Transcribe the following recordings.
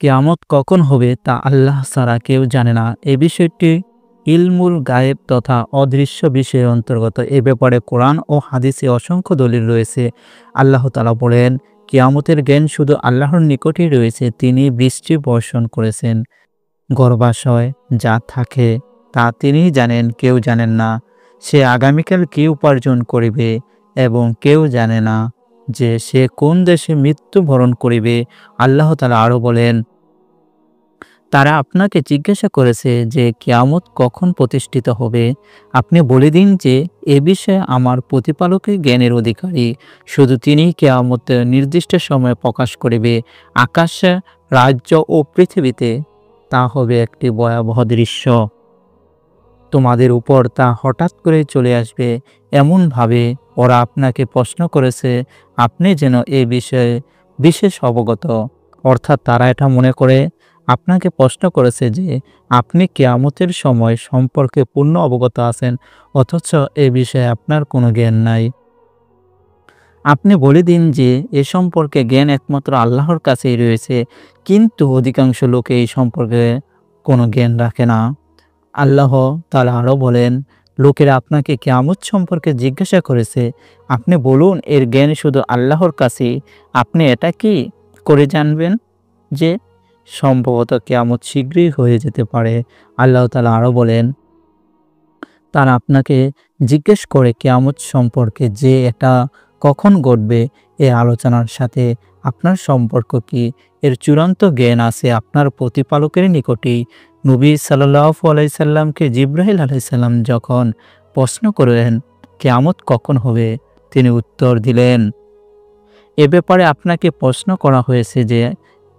কিয়ামত কখন হবে তা আল্লাহ ছাড়া কেউ জানে না। এ বিষয়টি ইলমুল গায়েব তথা অদৃশ্য বিষয়ের অন্তর্গত। এ ব্যাপারে কোরআন ও হাদিসে অসংখ্য দলিল রয়েছে। আল্লাহ তাআলা বলেন, কিয়ামতের জ্ঞান শুধু আল্লাহর নিকটই রয়েছে। তিনি বৃষ্টি বর্ষণ করেছেন। গর্ভাশয় যা থাকে তা তিনিই জানেন, কেউ জানেন না। সে আগামীকাল কি উপার্জন করিবে এবং কেউ জানে না যে সে কোন দেশে মৃত্যুবরণ করিবে। আল্লাহ তাআলা আরো বলেন, তারা আপনাকে জিজ্ঞাসা করেছে যে কিয়ামত কখন প্রতিষ্ঠিত হবে। আপনি বলে দিন যে এ বিষয়ে আমার প্রতিপালকের জ্ঞানের অধিকারী। শুধু তিনিই কিয়ামতের নির্দিষ্ট সময় প্রকাশ করিবে। আকাশে, রাজ্য ও পৃথিবীতে তা হবে একটি ভয়াবহ দৃশ্য। তোমাদের উপর তা হঠাৎ করে চলে আসবে এমনভাবে ওরা আপনাকে প্রশ্ন করেছে, আপনি যেন এ বিষয়ে বিশেষ অবগত। অর্থাৎ তারা এটা মনে করে আপনাকে প্রশ্ন করেছে যে আপনি কিয়ামতের সময় সম্পর্কে পূর্ণ অবগত আছেন, অথচ এ বিষয়ে আপনার কোনো জ্ঞান নাই। আপনি বলে দিন যে এ সম্পর্কে জ্ঞান একমাত্র আল্লাহর কাছেই রয়েছে, কিন্তু অধিকাংশ লোকে এই সম্পর্কে কোনো জ্ঞান রাখে না। আল্লাহ তাআলা আরো বলেন, লোকেরা আপনাকে কিয়ামত সম্পর্কে জিজ্ঞাসা করেছে, আপনি বলুন এর জ্ঞান শুধু আল্লাহর কাছেই। আপনি এটা কি করে জানবেন যে সম্ভবত কিয়ামত শীঘ্রই হয়ে যেতে পারে। আল্লাহ তাআলা আরো বলেন, তারা আপনাকে জিজ্ঞেস করে কিয়ামত সম্পর্কে যে এটা কখন ঘটবে। এ আলোচনার সাথে আপনার সম্পর্ক কি? এর চূড়ান্ত জ্ঞান আছে আপনার প্রতিপালকের নিকটেই। নবী সাল্লাল্লাহু আলাইহি সাল্লামকে জিবরাইল আলাইহিস সালাম যখন প্রশ্ন করলেন কিয়ামত কখন হবে, তিনি উত্তর দিলেন, এ ব্যাপারে আপনাকে প্রশ্ন করা হয়েছে যে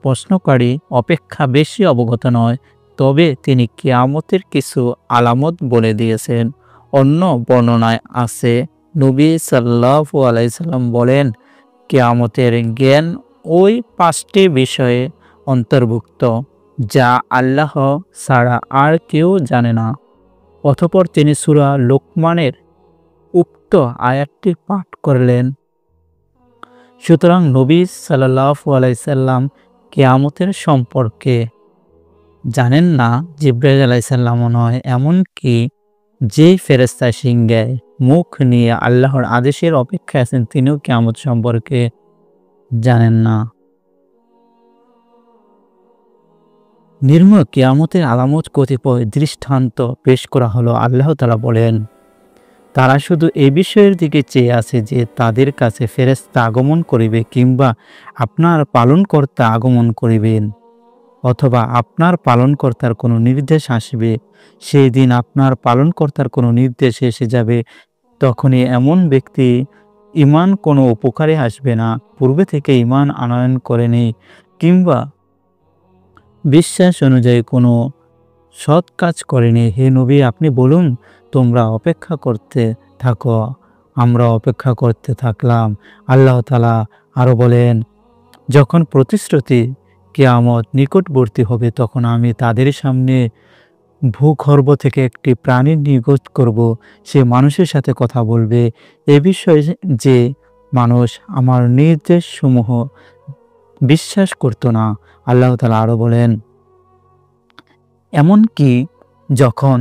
প্রশ্নকারী অপেক্ষা বেশি অবগত নয়, তবে তিনি কিয়ামতের কিছু আলামত বলে দিয়েছেন। অন্য বর্ণনায় আছে, নবী সাল্লাল্লাহু আলাইহি সাল্লাম বলেন, কিয়ামতের জ্ঞান ওই 5টি বিষয়ে অন্তর্ভুক্ত যা আল্লাহ ছাড়া আর কেউ জানে না। অতঃপর তিনি সূরা লোকমানের উক্ত আয়াতটি পাঠ করলেন। সুতরাং নবী সাল্লাল্লাহু আলাইহি সাল্লাম কিয়ামতের সম্পর্কে জানেন না, জিবরাইল আলাইহিস সালামও নয়। এমনকি যেই ফেরেশতা সিংহায় মুখ নিয়ে আল্লাহর আদেশের অপেক্ষায় আছেন তিনিও কিয়ামত সম্পর্কে জানেন না। নির্মূল কিয়ামতের আলামত কতিপয় দৃষ্টান্ত পেশ করা হলো। আল্লাহ তাআলা বলেন, তারা শুধু এ বিষয়ের দিকে চেয়ে আছে যে তাদের কাছে ফেরেশতা আগমন করিবে কিংবা আপনার পালনকর্তা আগমন করিবেন, অথবা আপনার পালনকর্তার কোনো নির্দেশ আসবে। সেই দিন আপনার পালনকর্তার কোনো নির্দেশ এসে যাবে, তখনই এমন ব্যক্তি ঈমান কোনো উপকারে আসবে না, পূর্বে থেকে ঈমান আনয়ন করেনি কিংবা বিশ্বাস অনুযায়ী কোনো সৎ কাজ করেনি। হে নবী, আপনি বলুন, তোমরা অপেক্ষা করতে থাকো, আমরা অপেক্ষা করতে থাকলাম। আল্লাহ তাআলা আরো বলেন, যখন প্রতিশ্রুতি কিয়ামত নিকটবর্তী হবে তখন আমি তাদের সামনে ভূগর্ভ থেকে একটি প্রাণী নির্গত করব, সে মানুষের সাথে কথা বলবে। এ বিষয়ে যে মানুষ আমার নির্দেশ সমূহ বিশ্বাস করত না। আল্লাহ তাআলা আরো বলেন, এমনকি যখন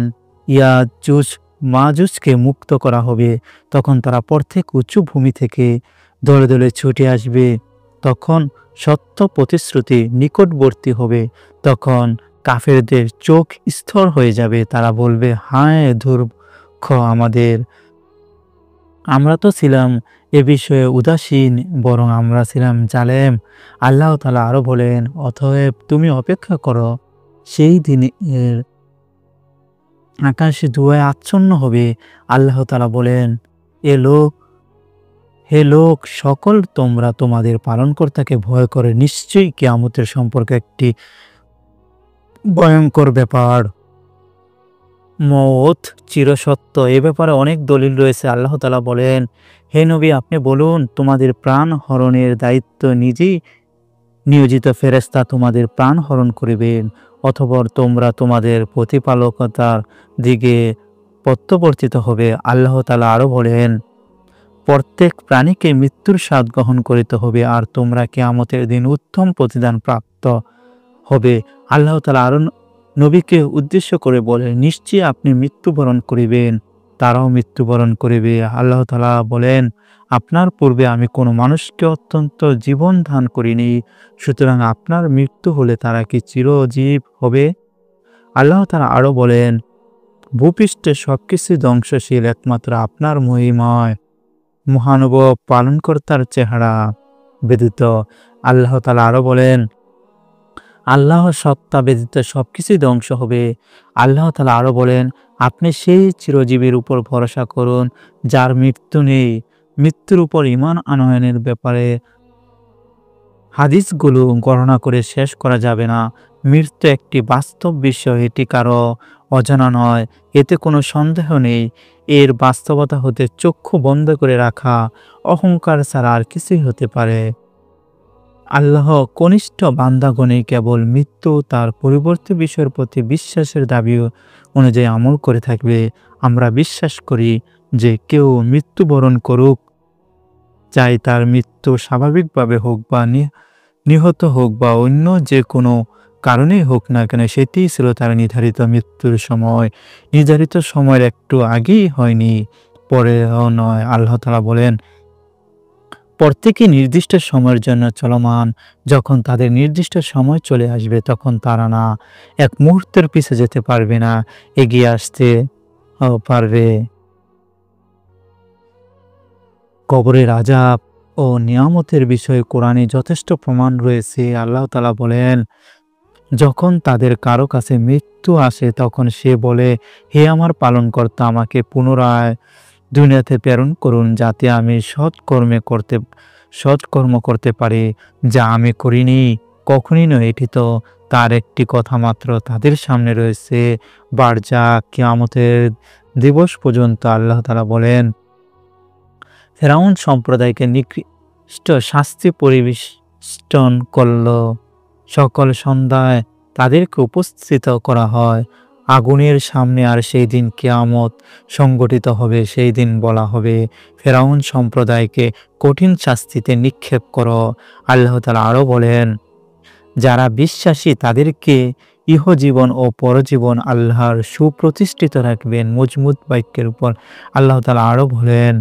ইয়াজুজ মাজুজকে মুক্ত করা হবে তখন তারা প্রত্যেক উঁচু ভূমি থেকে দলে দলে ছুটে আসবে। তখন সত্য প্রতিশ্রুতি নিকটবর্তী হবে। তখন কাফেরদের চোখ স্থির হয়ে যাবে। তারা বলবে, হায় দুর্ভিক্ষ আমাদের, আমরা তো ছিলাম এ বিষয়ে উদাসীন, বরং আমরা ছিলাম জালেম। আল্লাহ তাআলা আরো বলেন, অতএব তুমি অপেক্ষা করো, সেই দিনের আকাশ ধোঁয়ায় আচ্ছন্ন হবে। আল্লাহ তাআলা বলেন, হে লোক সকল, তোমরা তোমাদের পালনকর্তাকে ভয় করে, নিশ্চয়ই কিয়ামতের সম্পর্কে একটি ভয়ঙ্কর ব্যাপার। মওত চিরসত্য। এ ব্যাপারে অনেক দলিল রয়েছে। আল্লাহ তাআলা বলেন, হে নবী, আপনি বলুন, তোমাদের প্রাণ হরণের দায়িত্ব নিজেই নিয়োজিত ফেরেশতা তোমাদের প্রাণ হরণ করিবেন, অথবা তোমরা তোমাদের প্রতিপালকতার দিকে প্রত্যাবর্তিত হবে। আল্লাহ তাআলা আরো বলেন, প্রত্যেক প্রাণীকে মৃত্যুর স্বাদ গ্রহণ করিতে হবে, আর তোমরা কিয়ামতের দিন উত্তম প্রতিদান প্রাপ্ত হবে। আল্লাহ তাআলা আরো নবীকে উদ্দেশ্য করে বলে, নিশ্চয়ই আপনি মৃত্যুবরণ করিবেন, তারাও মৃত্যুবরণ করিবে। আল্লাহ তাআলা বলেন, আপনার পূর্বে আমি কোনো মানুষকে অত্যন্ত জীবন দান করিনি, সুতরাং আপনার মৃত্যু হলে তারা কি চিরজীব হবে? আল্লাহ তাআলা আরো বলেন, ভূপৃষ্ঠে সবকিছু ধ্বংসশীল, একমাত্র আপনার মহিমায় মহানুভব পালনকর্তার চেহারা ব্যতীত। আল্লাহ তাআলা আরো বলেন, আল্লাহর সত্তা ব্যতীত সবকিছুই ধ্বংস হবে। আল্লাহ তাআলা আরো বলেন, আপনি সেই চিরজীবীর উপর ভরসা করুন যার মৃত্যু নেই। মৃত্যুর উপর ঈমান আনয়নের ব্যাপারে হাদিসগুলো গণনা করে শেষ করা যাবে না। মৃত্যু একটি বাস্তব বিষয়, এটি কারো অজানা নয়, এতে কোনো সন্দেহ নেই। এর বাস্তবতা হতে চক্ষু বন্ধ করে রাখা অহংকার ছাড়া আর কিছুই হতে পারে। আল্লাহ কনিষ্ঠ বান্দাগণে কেবল মৃত্যু তার পরিবর্তী বিষয়ের প্রতি বিশ্বাসের দাবি অনুযায়ী আমল করে থাকবে। আমরা বিশ্বাস করি যে কেউ মৃত্যুবরণ করুক, চাই তার মৃত্যু স্বাভাবিকভাবে হোক বা নিহত হোক বা অন্য যে কোনো কারণেই হোক না কেন, সেটিই ছিল তার নির্ধারিত মৃত্যুর সময়। নির্ধারিত সময়ের একটু আগেই হয়নি, পরেও নয়। আল্লাহ তাআলা বলেন, প্রত্যেকে নির্দিষ্ট সময়ের জন্য চলমান, যখন তাদের নির্দিষ্ট সময় চলে আসবে তখন তারা না এক মুহূর্তের পিছে যেতে পারবে না এগিয়ে আসতে পারবে। কবরের আযাব ও নিয়ামতের বিষয়ে কোরআনে যথেষ্ট প্রমাণ রয়েছে। আল্লাহ তাআলা বলেন, যখন তাদের কারো কাছে মৃত্যু আসে তখন সে বলে, হে আমার পালনকর্তা, আমাকে পুনরায় দুনিয়াতে প্রেরণ করুন যাতে আমি সৎকর্ম করতে পারি যা আমি করিনি। কখনই নয়, এটি তো তার একটি কথা মাত্র। তাদের সামনে রয়েছে বারজাখ, কিয়ামতের দিবস পর্যন্ত। আল্লাহ তাআলা বলেন, ফেরাউন সম্প্রদায়কে নিকৃষ্ট শাস্তি পরিবেষ্টন করল। সকল সন্ধ্যায় তাদেরকে উপস্থিত করা হয় আগুনের সামনে, আর সেই দিন কিয়ামত সংগঠিত হবে। সেই দিন বলা হবে, ফেরাউন সম্প্রদায়কে কঠিন শাস্তিতে নিক্ষেপ করো। আল্লাহ তাআলা আরো বলেন, যারা বিশ্বাসী তাদেরকে ইহজীবন ও পরজীবন আল্লাহর সুপ্রতিষ্ঠিত রাখবেন মজবুত বাক্যের উপর। আল্লাহ তাআলা আরো বলেন,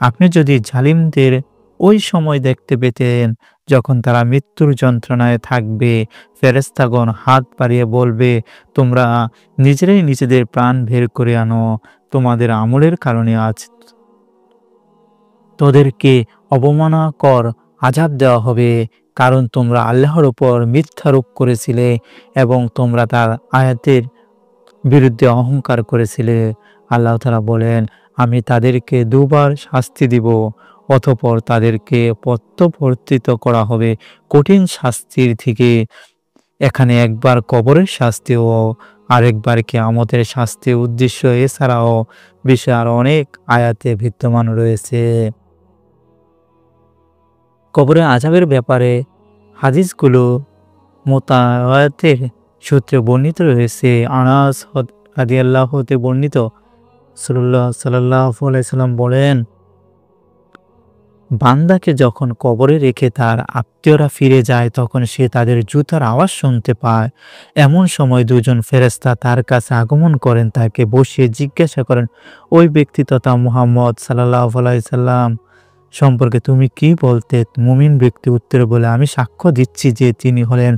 আপনি যদি জালিমদের ওই সময় দেখতে পেতেন যখন তারা মৃত্যুর যন্ত্রণায় থাকবে, ফেরেশতাগণ হাত বাড়িয়ে বলবে, তোমরা নিজেরাই নিজেদের প্রাণ বের করে আনো, তোমাদের আমলের কারণে আজ তোদেরকে অবমাননাকর আযাব দেওয়া হবে, কারণ তোমরা আল্লাহর উপর মিথ্যারোপ করেছিলে এবং তোমরা তার আয়াতের বিরুদ্ধে অহংকার করেছিলে। আল্লাহ তাআলা বলেন, আমি তাদেরকে দুবার শাস্তি দিব, অতঃপর তাদেরকে প্রত্যাবর্তিত করা হবে কঠিন শাস্তির থেকে। এখানে একবার কবরের শাস্তি ও আরেকবার কিয়ামতের শাস্তির উদ্দেশ্য এছাড়াও বিষয় আরো অনেক আয়াতে বিদ্যমান রয়েছে। কবরের আযাবের ব্যাপারে হাদিসগুলো মুতাওয়াতির সূত্রে বর্ণিত রয়েছে। আনাস রাদিয়াল্লাহু হতে বর্ণিত, রাসূলুল্লাহ সাল্লাল্লাহু আলাইহি সাল্লাম বলেন, বান্দাকে যখন কবরে রেখে তার আত্মীয়রা ফিরে যায় তখন সে তাদের জুতার আওয়াজ শুনতে পায়। এমন সময় দুজন ফেরেশতা তার কাছে আগমন করেন, তাকে বসিয়ে জিজ্ঞাসা করেন, ওই ব্যক্তি তথা মুহাম্মদ সাল্লাল্লাহু আলাইহি সাল্লাম সম্পর্কে তুমি কি বলতে? মুমিন ব্যক্তি উত্তরে বলে, আমি সাক্ষ্য দিচ্ছি যে তিনি হলেন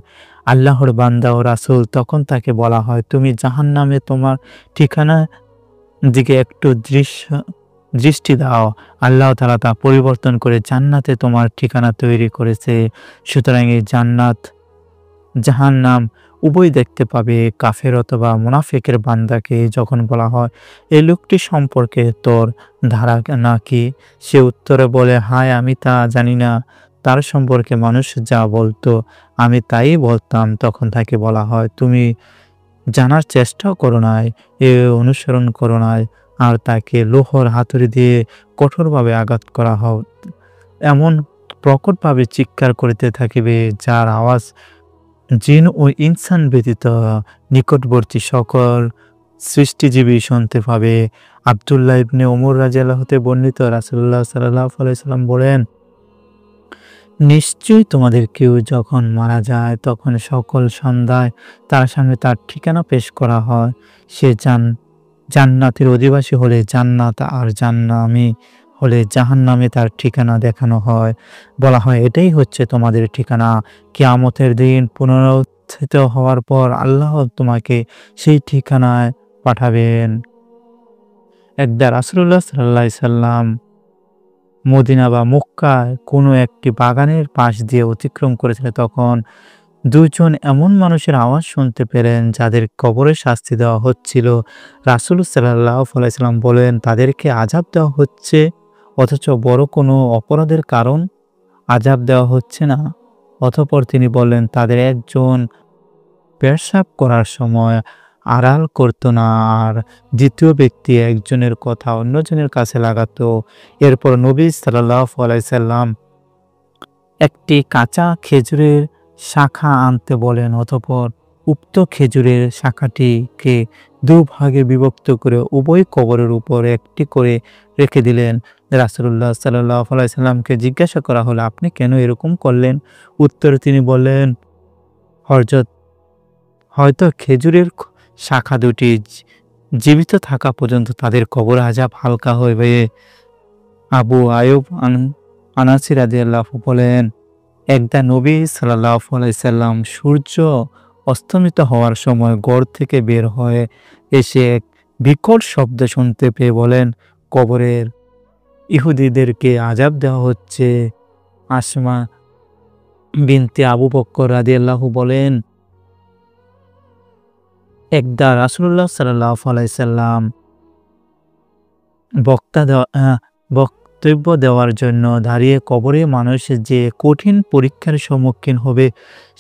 আল্লাহর বান্দা ও রাসূল। তখন তাকে বলা হয়, তুমি জাহান্নামে তোমার ঠিকানা দিকে একটু দৃষ্টি দাও, আল্লাহ তাআলা তা পরিবর্তন করে জান্নাতে তোমার ঠিকানা তৈরি করেছে। সুতরাং এই জান্নাত জাহান্নাম উভয় দেখতে পাবে। কাফের অথবা মুনাফিকের বান্দাকে যখন বলা হয়, এই লোকটি সম্পর্কে তোর ধারণা কি? সে উত্তরে বলে, হায় আমি তা জানি না। তার সম্পর্কে মানুষ যা বলতো আমি তাই বলতাম। তখন তাকে বলা হয়, তুমি জানার চেষ্টাও করো নাই, এ অনুসরণ করো নাই। আর তাকে লোহার হাতুড়ি দিয়ে কঠোরভাবে আঘাত করা হয়, এমন প্রকটভাবে চিৎকার করিতে থাকিবে যার আওয়াজ জিন ও ইনসান ব্যতীত নিকটবর্তী সকল সৃষ্টিজীবী শুনতে পাবে। আব্দুল্লাহ ইবনে ওমর রাদিয়াল্লাহু হতে বর্ণিত, রাসূলুল্লাহ সাল্লাল্লাহু আলাইহি সাল্লাম বলেন, নিশ্চয়ই তোমাদের কেউ যখন মারা যায় তখন সকল সন্ধ্যায় তার সামনে তার ঠিকানা পেশ করা হয়। সে জান্নাতের অধিবাসী হলে জান্নাত, আর জাহান্নামী হলে জাহান্নামে তার ঠিকানা দেখানো হয়। বলা হয়, এটাই হচ্ছে তোমাদের ঠিকানা। কিয়ামতের দিন পুনরুত্থিত হওয়ার পর আল্লাহ তোমাকে সেই ঠিকানায় পাঠাবেন। একদা রাসূলুল্লাহ সাল্লাল্লাহু আলাইহি সাল্লাম মদিনা বা মক্কায় কোনো একটি বাগানের পাশ দিয়ে অতিক্রম করেছিলেন। তখন দুজন এমন মানুষের আওয়াজ শুনতে পেলেন যাদের কবরে শাস্তি দেওয়া হচ্ছিল। রাসূল সাল্লাল্লাহু আলাইহি সাল্লাম বলেন, তাদেরকে আযাব দেওয়া হচ্ছে, অথচ বড় কোনো অপরাধের কারণ আযাব দেওয়া হচ্ছে না। অতঃপর তিনি বললেন, তাদের একজন পেশাব করার সময় আড়াল করত না, আর দ্বিতীয় ব্যক্তি একজনের কথা অন্যজনের কাছে লাগাতো। এরপর নবী সাল্লাল্লাহু আলাইহি সাল্লাম একটি কাঁচা খেজুরের শাখা আনতে বলেন। অতঃপর উক্ত খেজুরের শাখাটিকে দুভাগে বিভক্ত করে উভয় কবরের উপর একটি করে রেখে দিলেন। রাসূলুল্লাহ সাল্লাল্লাহু আলাইহি সাল্লামকে জিজ্ঞাসা করা হলো, আপনি কেন এরকম করলেন? উত্তরে তিনি বললেন, হযরত হয়তো খেজুরের শাখা দুটি জীবিত থাকা পর্যন্ত তাদের কবর আযাব হালকা হবে। আবু আয়ুব আনাসী রাদিয়াল্লাহু বলেন, একদা নবী সাল্লাল্লাহু আলাইহি সাল্লাম সূর্য অস্তমিত হওয়ার সময় ঘর থেকে বের হয়ে এসে এক বিকট শব্দ শুনতে পেয়ে বলেন, কবরের ইহুদীদেরকে আযাব দেওয়া হচ্ছে। আসমা বিনতে আবু বকর রাদিয়াল্লাহু বলেন, একদা রাসূলুল্লাহ সাল্লাল্লাহু আলাইহি সাল্লাম বক্তব্য দেওয়ার জন্য দাঁড়িয়ে কবরে মানুষ যে কঠিন পরীক্ষার সম্মুখীন হবে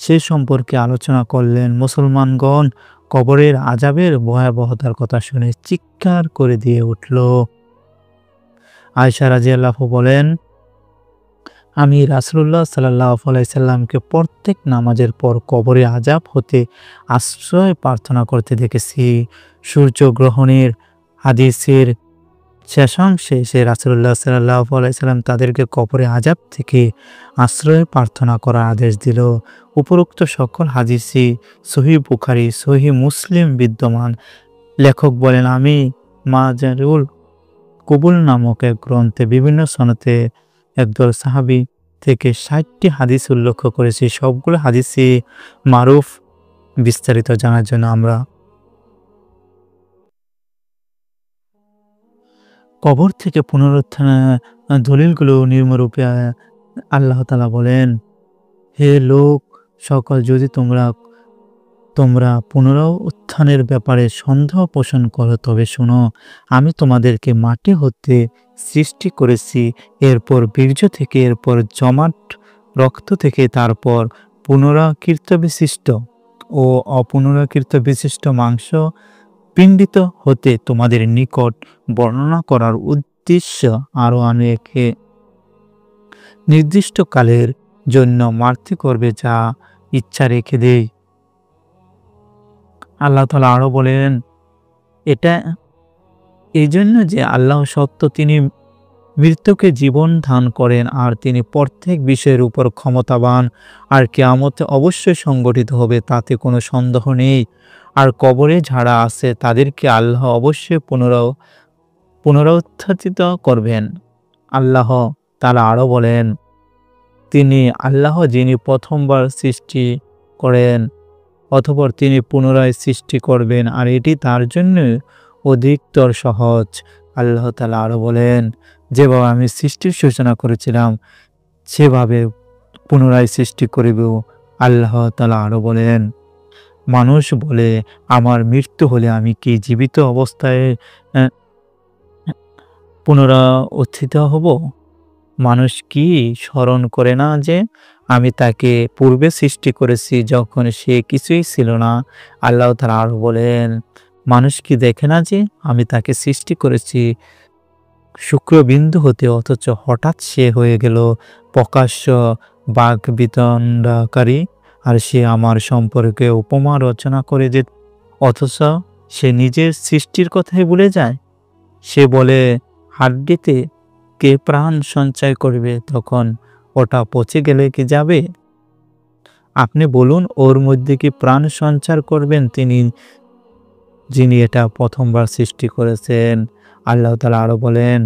সে সম্পর্কে আলোচনা করলেন। মুসলমানগণ কবরের আযাবের ভয়াবহতার কথা শুনে চিৎকার করে দিয়ে উঠল। আয়েশা রাদিয়াল্লাহু বলেন, আমি রাসূলুল্লাহ সাল্লাল্লাহু আলাইহি সাল্লামকে প্রত্যেক নামাজের পর কবরের আযাব হতে আশ্রয় প্রার্থনা করতে দেখেছি। সূর্যগ্রহণের হাদিসের শেষাংশে এসে রাসূলুল্লাহ সাল্লাল্লাহু আলাইহি সাল্লাম তাদেরকে কবরের আযাব থেকে আশ্রয় প্রার্থনা করার আদেশ দিল। উপরোক্ত সকল হাদিসই সহিহ বুখারী, সহিহ মুসলিম বিদ্যমান। লেখক বলেন, আমি মাজারুল কুবুর নামক এক গ্রন্থে বিভিন্ন সনদে একদল সাহাবী থেকে ৬০টি হাদিস উল্লেখ করেছি। সবগুলো হাদিসই মারুফ। বিস্তারিত জানার জন্য আমরা কবর থেকে পুনরুত্থানের দলিলগুলো নিম্নরূপে আল্লাহ তাআলা বলেন, হে লোক সকল, যদি তোমরা পুনরুত্থানের ব্যাপারে সন্দেহ পোষণ করো তবে শোনো, আমি তোমাদেরকে মাটি হতে সৃষ্টি করেছি, এরপর বীর্য থেকে, এরপর জমাট রক্ত থেকে, তারপর পুনরাকৃত বিশিষ্ট ও অপুনরাকৃত বিশিষ্ট মাংস পিণ্ডিত হতে তোমাদের নিকট বর্ণনা করার উদ্দেশ্য আরো অনেকে নির্দিষ্ট কালের জন্য মার্থি করবে যা ইচ্ছা রেখে দেয়। আল্লাহ তাআলা আরো বলেন, এটা এই জন্য যে আল্লাহ সত্য, তিনি মৃত্যুকে জীবন দান করেন, আর তিনি প্রত্যেক বিষয়ের উপর ক্ষমতাবান। আর কিয়ামতে অবশ্যই সংগঠিত হবে, তাতে কোনো সন্দেহ নেই। আর কবরে যারা আছে তাদেরকে আল্লাহ অবশ্যই পুনরুত্থিত করবেন। আল্লাহ তাআলা আরো বলেন, তিনি আল্লাহ যিনি প্রথমবার সৃষ্টি করেন, অতঃপর তিনি পুনরায় সৃষ্টি করবেন, আর এটি তার জন্য অধিকতর সহজ। আল্লাহ তাআলা আরো বলেন, যেভাবে আমি সৃষ্টির সূচনা করেছিলাম সেভাবে পুনরায় সৃষ্টি করিব। আল্লাহ তাআলা আরো বলেন, মানুষ বলে, আমার মৃত্যু হলে আমি কি জীবিত অবস্থায় পুনরুত্থিত হব? মানুষ কি স্মরণ করে না যে আমি তাকে পূর্বে সৃষ্টি করেছি যখন সে কিছুই ছিল না? আল্লাহ তাআলা আরো বলেন, মানুষ কি দেখে না যে আমি তাকে সৃষ্টি করেছি শুক্রবিন্দু হতে, অথচ হঠাৎ সে হয়ে গেল প্রকাশ্য বাকবিতণ্ডাকারী। আর সে আমার সম্পর্কে উপমা রচনা করে যে, অথচ সে নিজের সৃষ্টির কথাই ভুলে যায়। সে বলে, হাড্ডিতে কে প্রাণ সঞ্চয় করবে? তখন ওটা পচে গেলে কি যাবে? আপনি বলুন ওর মধ্যে কি প্রাণ সঞ্চার করবেন তিনি, যিনি এটা প্রথমবার সৃষ্টি করেছেন? আল্লাহ তাআলা আরো বলেন,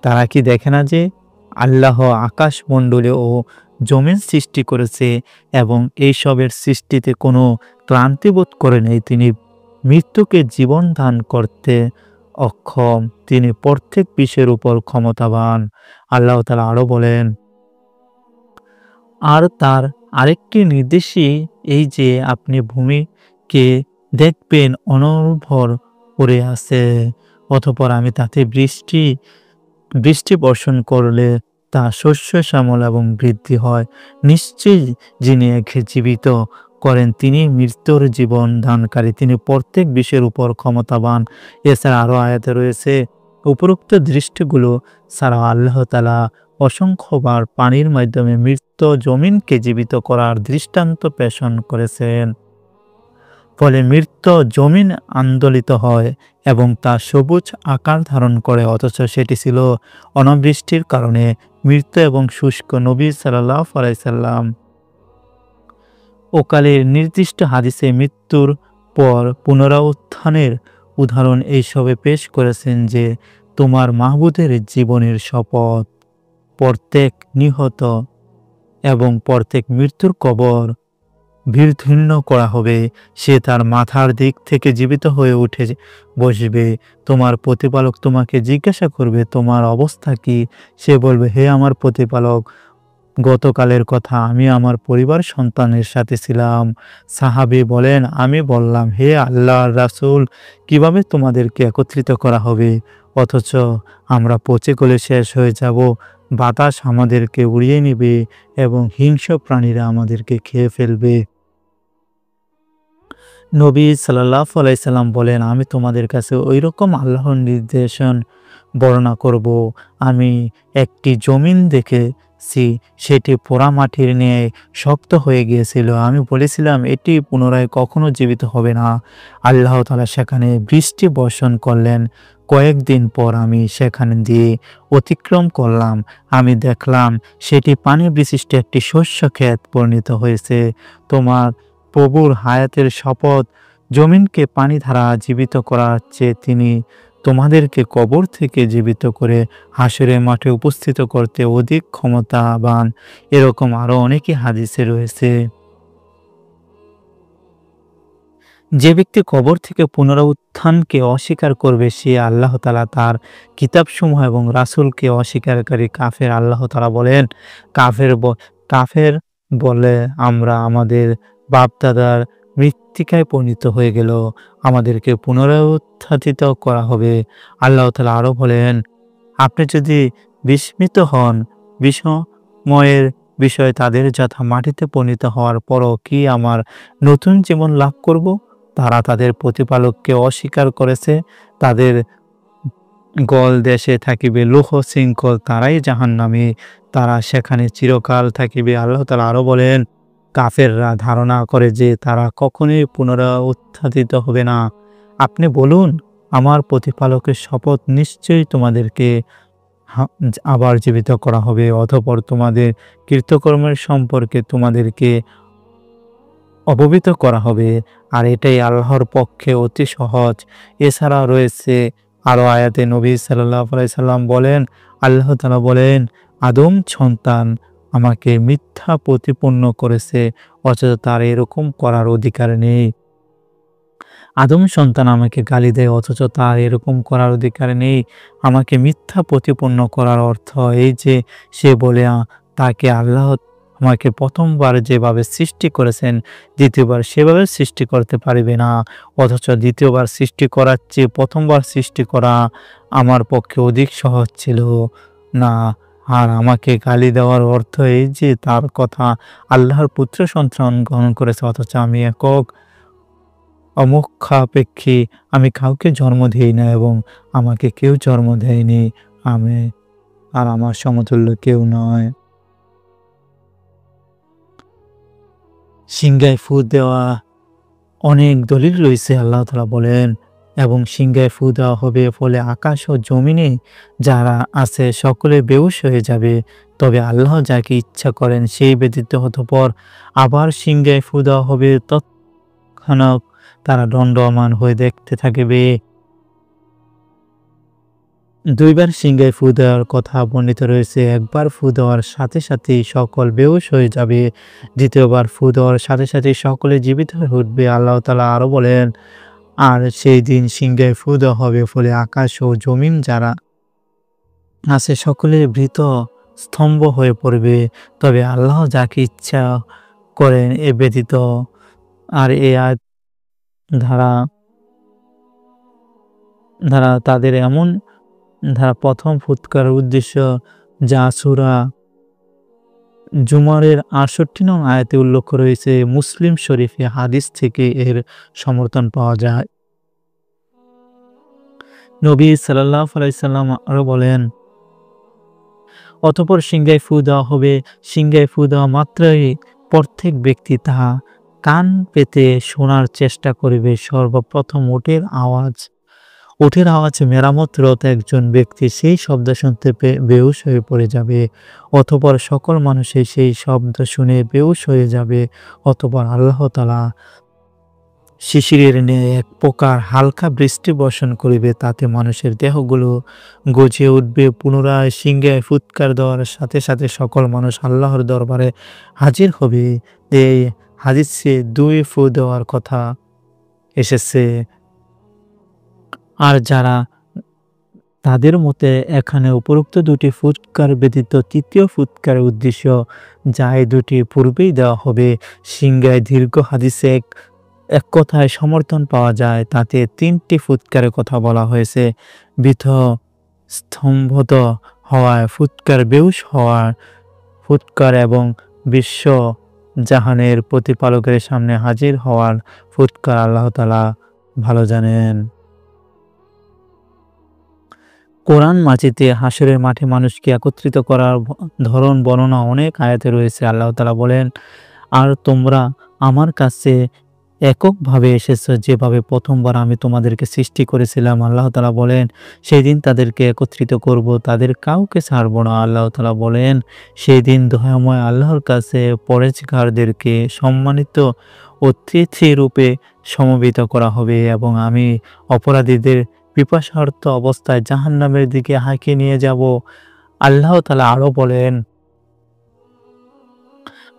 তারা কি দেখে না যে আল্লাহ আকাশমণ্ডলী ও জমিন সৃষ্টি করেছে এবং এইসবের সৃষ্টিতে কোনো ক্লান্তি বোধ করে নেই। তিনি মৃত্যুকে জীবন দান করতে অক্ষম। তিনি প্রত্যেক বিষয়ের উপর ক্ষমতাবান। আল্লাহ তাআলা আরো বলেন, আর তার আরেকটি নির্দেশই এই যে আপনি ভূমিকে দেখবেন অনর্গল করে আছে, অতঃপর আমি তাতে বৃষ্টি বর্ষণ করলে তা শস্য শ্যামল এবং বৃদ্ধি হয়। নিশ্চয়ই যিনি একে জীবিত করেন তিনি মৃত্যুর জীবন দানকারী, তিনি প্রত্যেক বিষয়ের উপর ক্ষমতাবান। এছাড়া আরো আয়াতে রয়েছে, উপরোক্ত দৃষ্টিগুলো ছাড়া আল্লাহ তাআলা অসংখ্যবার পানির মাধ্যমে মৃত জমিনকে জীবিত করার দৃষ্টান্ত পেশন করেছেন। ফলে মৃত জমিন আন্দোলিত হয় এবং তা সবুজ আকার ধারণ করে, অথচ সেটি ছিল অনাবৃষ্টির কারণে মৃত এবং শুষ্ক। নবী সাল্লাল্লাহু আলাইহি সাল্লাম ওকালের নির্দিষ্ট হাদিসে মৃত্যুর পর পুনরুত্থানের উদাহরণ এইসবে পেশ করেছেন যে, তোমার মাহবুদের জীবনের শপথ, প্রত্যেক নিহত এবং প্রত্যেক মৃত্যুর কবর বিদীর্ণ করা হবে। সে তার মাথার দিক থেকে জীবিত হয়ে উঠে বসবে। তোমার প্রতিপালক তোমাকে জিজ্ঞাসা করবে, তোমার অবস্থা কি? সে বলবে, হে আমার প্রতিপালক, গতকালের কথা আমি আমার পরিবার সন্তানের সাথে ছিলাম। সাহাবী বলেন, আমি বললাম, হে আল্লাহর রাসূল, কিভাবে তোমাদেরকে একত্রিত করা হবে অথচ আমরা পচে গলে শেষ হয়ে যাব? বাতাস আমাদেরকে উড়িয়ে নেবে এবং হিংস্র প্রাণীরা আমাদেরকে খেয়ে ফেলবে। নবী সাল্লাল্লাহু আলাইহি সাল্লাম বলেন, আমি তোমাদের কাছে ঐরকম আল্লাহর নির্দেশন বর্ণনা করব। আমি একটি জমিন দেখেছি, সেটি পোড়ামাটির ন্যায় শক্ত হয়ে গিয়েছিল। আমি বলেছিলাম, এটি পুনরায় কখনো জীবিত হবে না। আল্লাহ তাআলা সেখানে বৃষ্টি বর্ষণ করলেন। কয়েকদিন পর আমি সেখান দিয়ে অতিক্রম করলাম। আমি দেখলাম সেটি পানি বিশিষ্ট একটি শস্য ক্ষেত পরিণত হয়েছে। তোমার প্রভুর হায়াতের শপথ, জমিনকে পানি দ্বারা জীবিত করার চেয়ে তিনি তোমাদেরকে কবর থেকে জীবিত করে হাসরের মাঠে উপস্থিত করতে অধিক ক্ষমতাবান। এরকম আরো অনেকই হাদিসে রয়েছে। যে ব্যক্তি কবর থেকে পুনরুত্থানকে অস্বীকার করবে সে আল্লাহ তাআলা তার কিতাবসমূহ এবং রাসূলকে অস্বীকারী কাফের। আল্লাহ তাআলা বলেন, কাফের বলে, আমরা আমাদের বাপ-দাদার মৃত্তিকায় পরিণত হয়ে গেল, আমাদেরকে পুনরুত্থিত করা হবে। আল্লাহ তাআলা আরো বলেন, আপনি যদি বিস্মিত হন বিস্ময়ের বিষয়ে তাদের যথা মাটিতে পরিণত হওয়ার পরও কি আমার নতুন জীবন লাভ করব? তারা তাদের প্রতিপালককে অস্বীকার করেছে। তাদের গল দেশে থাকিবে লৌহ শৃঙ্খল, তারাই জাহান্নামী, তারা সেখানে চিরকাল থাকিবে। আল্লাহ তাআলা আরো বলেন, কাফেররা ধারণা করে যে তারা কখনোই পুনরুত্থিত হবে না। আপনি বলুন, আমার প্রতিপালকের শপথ, নিশ্চয়ই তোমাদেরকে আবার জীবিত করা হবে, অতঃপর তোমাদের কৃতকর্মের সম্পর্কে তোমাদেরকে অবহিত করা হবে, আর এটাই আল্লাহর পক্ষে অতি সহজ। এছাড়া রয়েছে আরো আয়াতে নবী সাল্লাল্লাহু আলাইহি সাল্লাম বলেন, আল্লাহ তাআলা বলেন, আদম সন্তান আমাকে মিথ্যা প্রতিপন্ন করেছে অথচ তার এরকম করার অধিকার নেই। আদম সন্তান আমাকে গালি দেয় অথচ তার এরকম করার অধিকার নেই। আমাকে মিথ্যা প্রতিপন্ন করার অর্থ এই যে সে বলে তাকে আল্লাহ আমাকে প্রথমবার যেভাবে সৃষ্টি করেছেন দ্বিতীয়বার সেভাবে সৃষ্টি করতে পারবে না, অথচ দ্বিতীয়বার সৃষ্টি করার চেয়ে প্রথমবার সৃষ্টি করা আমার পক্ষে অধিক সহজ ছিল না। আর আমাকে গালি দেওয়ার অর্থ এই যে তার কথা আল্লাহর পুত্র সন্তান গ্রহণ করেছে অথচ আমি একক অমুখাপেক্ষী, আমি কাউকে জন্ম দেই না এবং আমাকে কেউ জন্ম দেয়নি, আমি আর আমার সমতুল্য কেউ নয়। সিংহায় ফু দেওয়া অনেক দলিল রয়েছে। আল্লাহ তাআলা বলেন, এবং সিংহায় ফু দেওয়া হবে, ফলে আকাশ ও জমিনে যারা আছে সকলে বেহুশ হয়ে যাবে। তবে আল্লাহ যাকে ইচ্ছা করেন সেই ব্যতীত অতঃপর আবার সিংহায় ফু দেওয়া হবে, তৎক্ষণাৎ তারা দণ্ডায়মান হয়ে দেখতে থাকবে। দুইবার সিংহায় ফু দেওয়ার কথা বর্ণিত রয়েছে। একবার ফু দেওয়ার সাথে সাথেই সকল বেহুশ হয়ে যাবে, দ্বিতীয়বার ফু দেওয়ার সাথে সাথেই সকলে জীবিত হয়ে উঠবে। আল্লাহ তাআলা আরো বলেন, আর সেই দিন সিংহায় ফু দেওয়া হবে, ফলে আকাশ ও জমিন যারা আছে সকলে ভীত স্তম্ভ হয়ে পড়বে। তবে আল্লাহ যাকে ইচ্ছা করেন এ ব্যতীত। আর এই আয়াত ধারা ধারা তাদের এমন ধারা প্রথম ফুৎকারের উদ্দেশ্য যা সূরা জুমারের ৬৮ নং আয়াতে উল্লেখ রয়েছে। মুসলিম শরীফে হাদিস থেকে এর সমর্থন পাওয়া যায়। নবী সাল্লাল্লাহু আলাইহি সাল্লাম আরো বলেন, অতঃপর সিংহায় ফু দেওয়া হবে। সিংহায় ফু দেওয়া মাত্রই প্রত্যেক ব্যক্তি তাহা কান পেতে শোনার চেষ্টা করিবে। সর্বপ্রথম উটের আওয়াজ মেরামতরত একজন ব্যক্তি সেই শব্দ শুনতে পেয়ে বেহুশ হয়ে পড়ে যাবে। অতঃপর সকল মানুষই সেই শব্দ শুনে বেহুশ হয়ে যাবে। অতঃপর আল্লাহ তাআলা শিশিরের ন্যায় এক প্রকার হালকা বৃষ্টি বর্ষণ করিবে, তাতে মানুষের দেহগুলো গজিয়ে উঠবে। পুনরায় সিংহায় ফুৎকার দেওয়ার সাথে সাথে সকল মানুষ আল্লাহর দরবারে হাজির হবে। এই হাদিসে ২ ফু দেওয়ার কথা এসেছে। আর যারা তাদের মতে এখানে উপরোক্ত ২টি ফুৎকার ব্যতীত তৃতীয় ফুৎকারের উদ্দেশ্য, যা এই ২টি পূর্বেই দেওয়া হবে। সিংহায় দীর্ঘ হাদিসে এক কথায় সমর্থন পাওয়া যায়, তাতে ৩টি ফুৎকারের কথা বলা হয়েছে। ভীত স্তম্ভিত হওয়ার ফুৎকার, বেহুশ হওয়ার ফুৎকার এবং বিশ্ব জাহানের প্রতিপালকের সামনে হাজির হওয়ার ফুৎকার আল্লাহ তাআলা ভালো জানেন। কোরআন মাজিদে হাশরের মাঠে মানুষকে একত্রিত করার ধরন বর্ণনা অনেক আয়াতে রয়েছে। আল্লাহ তাআলা বলেন, আর তোমরা আমার কাছে এককভাবে এসেছো, যেভাবে প্রথমবার আমি তোমাদেরকে সৃষ্টি করেছিলাম। আল্লাহ তাআলা বলেন, সেই দিন তাদেরকে একত্রিত করব, তাদের কাউকে ছাড়ব না। আল্লাহ তাআলা বলেন, সেই দিন দয়াময় আল্লাহর কাছে পরহেজগারদেরকে সম্মানিত অতিথি রূপে সমবেত করা হবে এবং আমি অপরাধীদের পিপাসার্ত অবস্থায় জাহান্নামের দিকে হাঁকিয়ে নিয়ে যাব। আল্লাহ তাআলা আরো বলেন,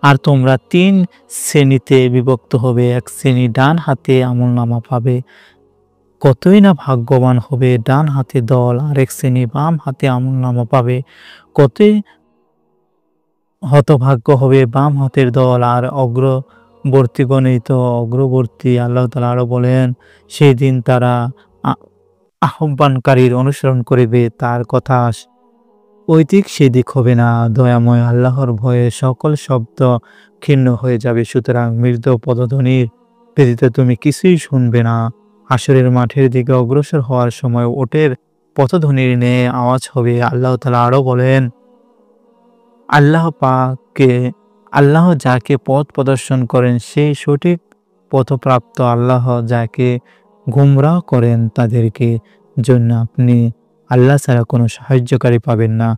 আর তোমরা ৩ শ্রেণীতে বিভক্ত হবে। এক শ্রেণী ডান হাতে আমলনামা পাবে, কতই না ভাগ্যবান হবে। ডান হাতে দল। আরেক শ্রেণী বাম হাতে আমলনামা পাবে, কতই হতভাগ্য হবে বাম হাতের দল। আর অগ্রবর্তীগণই তো অগ্রবর্তী। আল্লাহ তাআলা আরো বলেন, সেই দিন তারা আহ্বানকারীর অনুসরণ করিবে, তার কথা ওইদিক সেদিক হবে না। দয়াময় আল্লাহর ভয়ে সকল শব্দ ক্ষীণ হয়ে যাবে। সুতরাং মৃদু পদধ্বনির ব্যতীত তুমি কিছুই শুনবে না। হাশরের মাঠের দিকে অগ্রসর হওয়ার সময় ওটের পদধ্বনির ন্যায় আওয়াজ হবে। আল্লাহ তাআলা আরো বলেন, আল্লাহ যাকে পথ প্রদর্শন করেন সেই সঠিক পথপ্রাপ্ত। আল্লাহ যাকে গুমরাহ করেন তাদেরকে জন্য আপনি আল্লাহ ছাড়া কোনো সাহায্যকারী পাবেন না।